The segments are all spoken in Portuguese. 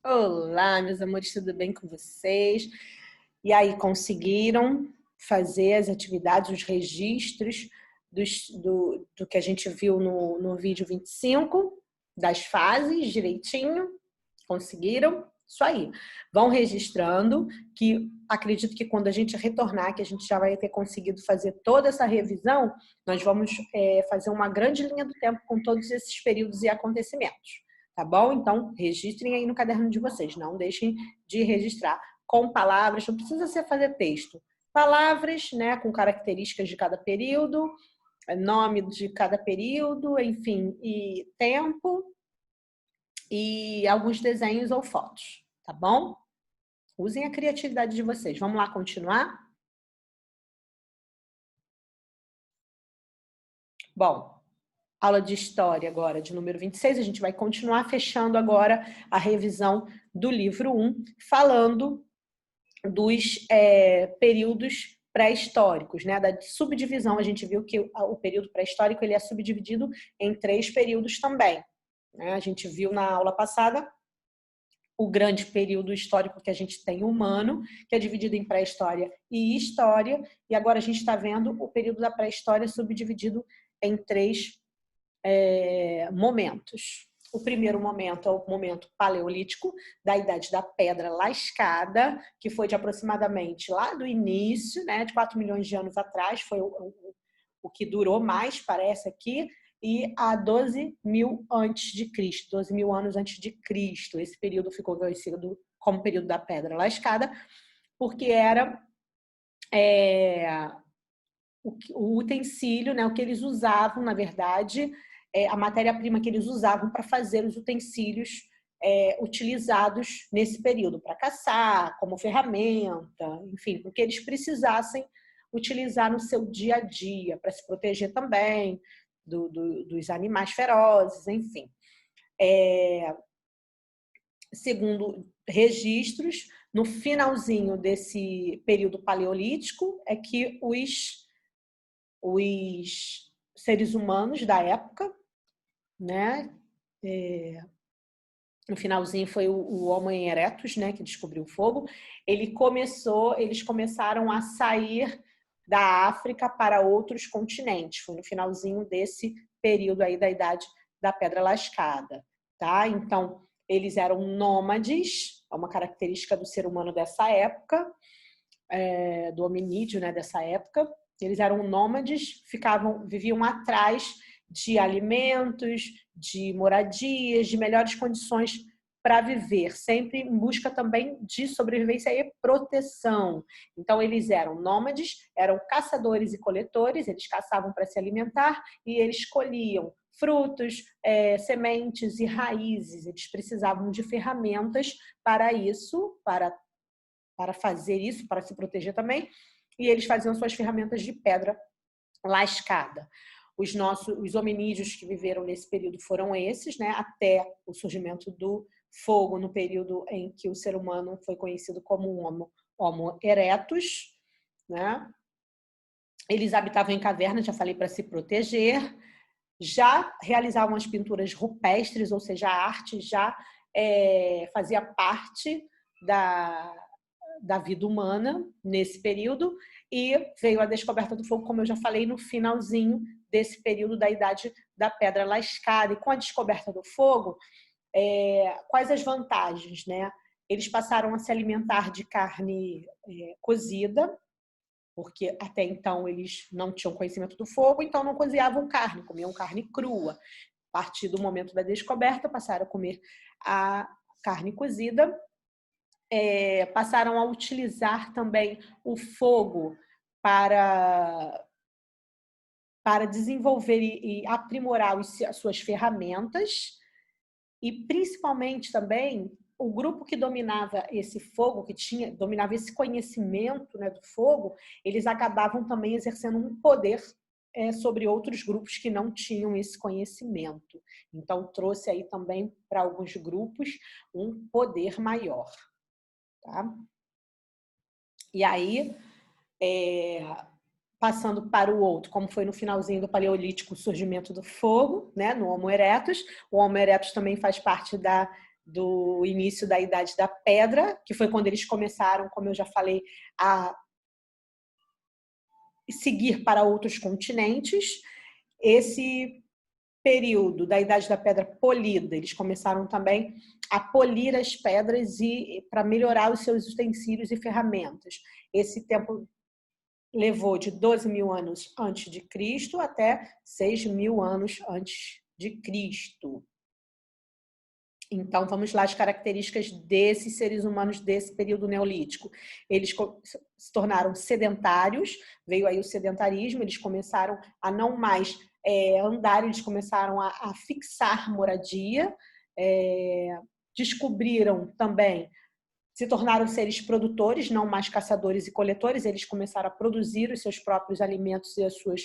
Olá, meus amores, tudo bem com vocês? E aí, conseguiram fazer as atividades, os registros do que a gente viu no vídeo 25, das fases, direitinho? Conseguiram? Isso aí. Vão registrando, que acredito que quando a gente retornar, que a gente já vai ter conseguido fazer toda essa revisão, nós vamos fazer uma grande linha do tempo com todos esses períodos e acontecimentos. Tá bom? Então, registrem aí no caderno de vocês. Não deixem de registrar com palavras. Não precisa ser fazer texto. Palavras, né, com características de cada período, nome de cada período, enfim, e tempo e alguns desenhos ou fotos. Tá bom? Usem a criatividade de vocês. Vamos lá continuar? Bom, aula de história agora, de número 26, a gente vai continuar fechando agora a revisão do livro 1, falando dos períodos pré-históricos, né? Da subdivisão. A gente viu que o período pré-histórico ele é subdividido em 3 períodos também, né? A gente viu na aula passada o grande período histórico que a gente tem humano, que é dividido em pré-história e história, e agora a gente está vendo o período da pré-história subdividido em 3 momentos. O primeiro momento é o momento paleolítico, da Idade da Pedra Lascada, que foi de aproximadamente lá do início, né, de 4 milhões de anos atrás, foi o que durou mais, parece aqui, e a 12 mil antes de Cristo, 12 mil anos antes de Cristo. Esse período ficou conhecido como período da Pedra Lascada, porque era o utensílio, né, o que eles usavam, na verdade, a matéria-prima que eles usavam para fazer os utensílios utilizados nesse período, para caçar, como ferramenta, enfim, o que eles precisassem utilizar no seu dia a dia, para se proteger também dos animais ferozes, enfim. Segundo registros, no finalzinho desse período paleolítico, é que os seres humanos da época, né? No finalzinho foi o Homo erectus, né, que descobriu o fogo. Eles começaram a sair da África para outros continentes. Foi no finalzinho desse período aí da Idade da Pedra Lascada, tá? Então, eles eram nômades, é uma característica do ser humano dessa época, do hominídeo, né, dessa época. Eles eram nômades, viviam atrás de alimentos, de moradias, de melhores condições para viver, sempre em busca também de sobrevivência e proteção. Então, eles eram nômades, eram caçadores e coletores, eles caçavam para se alimentar e eles colhiam frutos, sementes e raízes. Eles precisavam de ferramentas para isso, para fazer isso, para se proteger também, e eles faziam suas ferramentas de pedra lascada. Os hominídeos que viveram nesse período foram esses, né, até o surgimento do fogo, no período em que o ser humano foi conhecido como Homo erectus, né? Eles habitavam em cavernas, já falei, para se proteger, já realizavam as pinturas rupestres, ou seja, a arte já fazia parte da vida humana nesse período, e veio a descoberta do fogo, como eu já falei, no finalzinho desse período da Idade da Pedra Lascada. E com a descoberta do fogo, quais as vantagens, né? Eles passaram a se alimentar de carne cozida, porque até então eles não tinham conhecimento do fogo, então não cozinhavam carne, comiam carne crua. A partir do momento da descoberta, passaram a comer a carne cozida, passaram a utilizar também o fogo para desenvolver e aprimorar as suas ferramentas, e principalmente também o grupo que dominava esse fogo, dominava esse conhecimento, né, do fogo, eles acabavam também exercendo um poder sobre outros grupos que não tinham esse conhecimento. Então, trouxe aí também para alguns grupos um poder maior. Tá? E aí, passando para o outro, como foi no finalzinho do Paleolítico, o surgimento do fogo, né, no Homo erectus. O Homo erectus também faz parte da do início da Idade da Pedra, que foi quando eles começaram, como eu já falei, a seguir para outros continentes. Esse período da Idade da Pedra polida, eles começaram também a polir as pedras e para melhorar os seus utensílios e ferramentas. Esse tempo levou de 12.000 anos antes de Cristo até 6.000 anos antes de Cristo. Então, vamos lá, as características desses seres humanos desse período neolítico. Eles se tornaram sedentários, veio aí o sedentarismo, eles começaram a não mais andar, eles começaram a fixar moradia, descobriram também, se tornaram seres produtores, não mais caçadores e coletores, eles começaram a produzir os seus próprios alimentos e as suas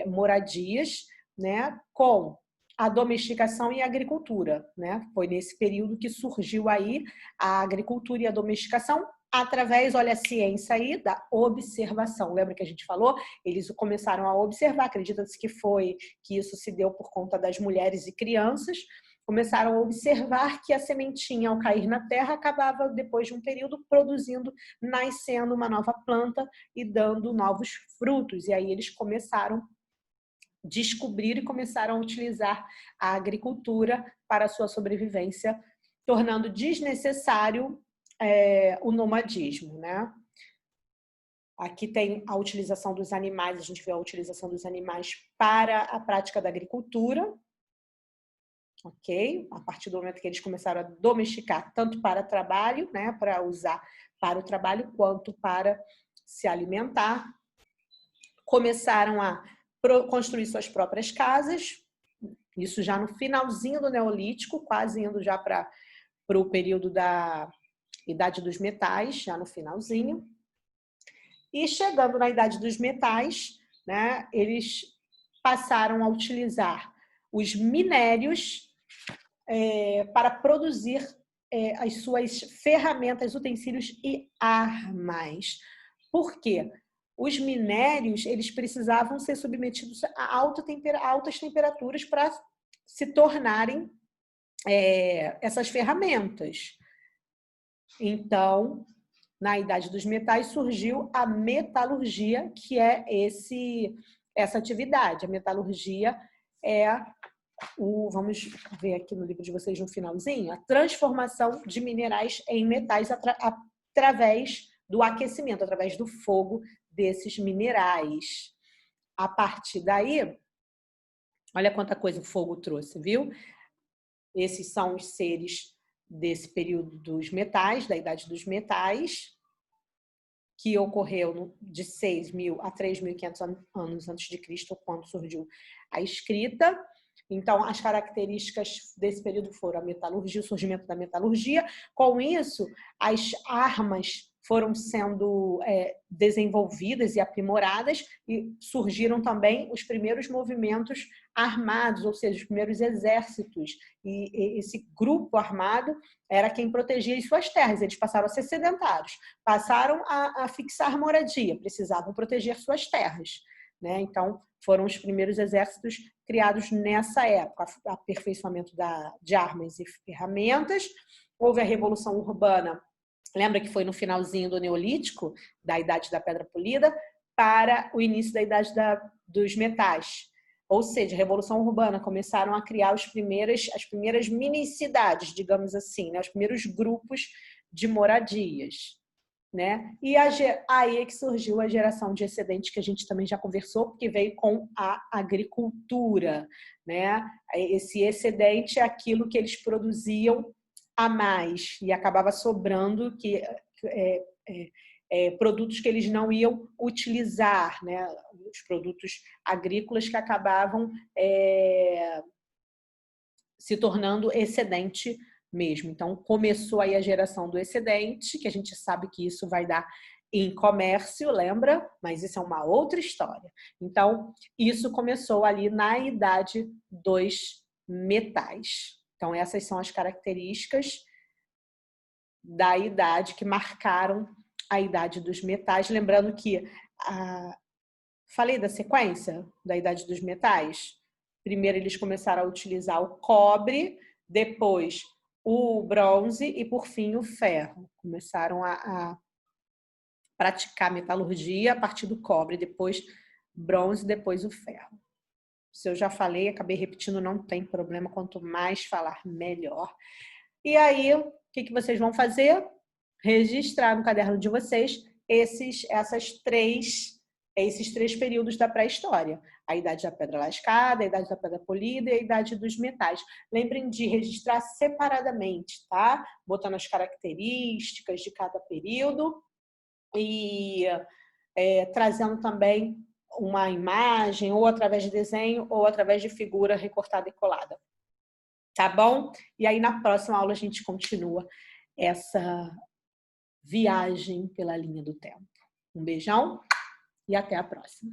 moradias, né, com a domesticação e a agricultura, né? Foi nesse período que surgiu aí a agricultura e a domesticação através, olha a ciência aí, da observação. Lembra que a gente falou? Eles começaram a observar, acredita-se que isso se deu por conta das mulheres e crianças, começaram a observar que a sementinha, ao cair na terra, acabava, depois de um período, produzindo, nascendo uma nova planta e dando novos frutos. E aí eles começaram descobrir e começaram a utilizar a agricultura para a sua sobrevivência, tornando desnecessário o nomadismo, né? Aqui tem a utilização dos animais, a gente vê a utilização dos animais para a prática da agricultura, ok? A partir do momento que eles começaram a domesticar, tanto para trabalho, né, para usar para o trabalho, quanto para se alimentar, começaram a construir suas próprias casas, isso já no finalzinho do Neolítico, quase indo já para o período da Idade dos Metais, já no finalzinho. E chegando na Idade dos Metais, né, eles passaram a utilizar os minérios para produzir as suas ferramentas, utensílios e armas. Por quê? Os minérios, eles precisavam ser submetidos a altas temperaturas para se tornarem essas ferramentas. Então, na Idade dos Metais, surgiu a metalurgia, que é essa atividade. A metalurgia vamos ver aqui no livro de vocês no finalzinho, a transformação de minerais em metais através do aquecimento, através do fogo desses minerais. A partir daí, olha quanta coisa o fogo trouxe, viu? Esses são os seres desse período dos metais, da Idade dos Metais, que ocorreu de 6.000 a 3.500 anos antes de Cristo, quando surgiu a escrita. Então, as características desse período foram a metalurgia, o surgimento da metalurgia. Com isso, as armas foram sendo desenvolvidas e aprimoradas e surgiram também os primeiros movimentos armados, ou seja, os primeiros exércitos. E esse grupo armado era quem protegia as suas terras. Eles passaram a ser sedentários, passaram a fixar moradia, precisavam proteger suas terras, né? Então, foram os primeiros exércitos criados nessa época, aperfeiçoamento de armas e ferramentas. Houve a Revolução Urbana, lembra que foi no finalzinho do Neolítico, da Idade da Pedra Polida, para o início da Idade dos Metais. Ou seja, a Revolução Urbana, começaram a criar as primeiras mini-cidades, digamos assim, né? Os primeiros grupos de moradias, né? E aí é que surgiu a geração de excedentes, que a gente também já conversou, porque veio com a agricultura, né? Esse excedente é aquilo que eles produziam a mais e acabava sobrando produtos que eles não iam utilizar, né? Os produtos agrícolas que acabavam se tornando excedente mesmo. Então, começou aí a geração do excedente, que a gente sabe que isso vai dar em comércio, lembra? Mas isso é uma outra história. Então, isso começou ali na Idade dos Metais. Então, essas são as características da idade que marcaram a Idade dos Metais. Lembrando que falei da sequência da Idade dos Metais. Primeiro eles começaram a utilizar o cobre, depois o bronze e, por fim, o ferro. Começaram a praticar metalurgia a partir do cobre, depois bronze, depois o ferro. Se eu já falei, acabei repetindo, não tem problema, quanto mais falar, melhor. E aí, o que vocês vão fazer? Registrar no caderno de vocês esses três períodos da pré-história. A idade da pedra lascada, a idade da pedra polida e a idade dos metais. Lembrem de registrar separadamente, tá? Botando as características de cada período e trazendo também uma imagem, ou através de desenho, ou através de figura recortada e colada. Tá bom? E aí, na próxima aula, a gente continua essa viagem pela linha do tempo. Um beijão e até a próxima.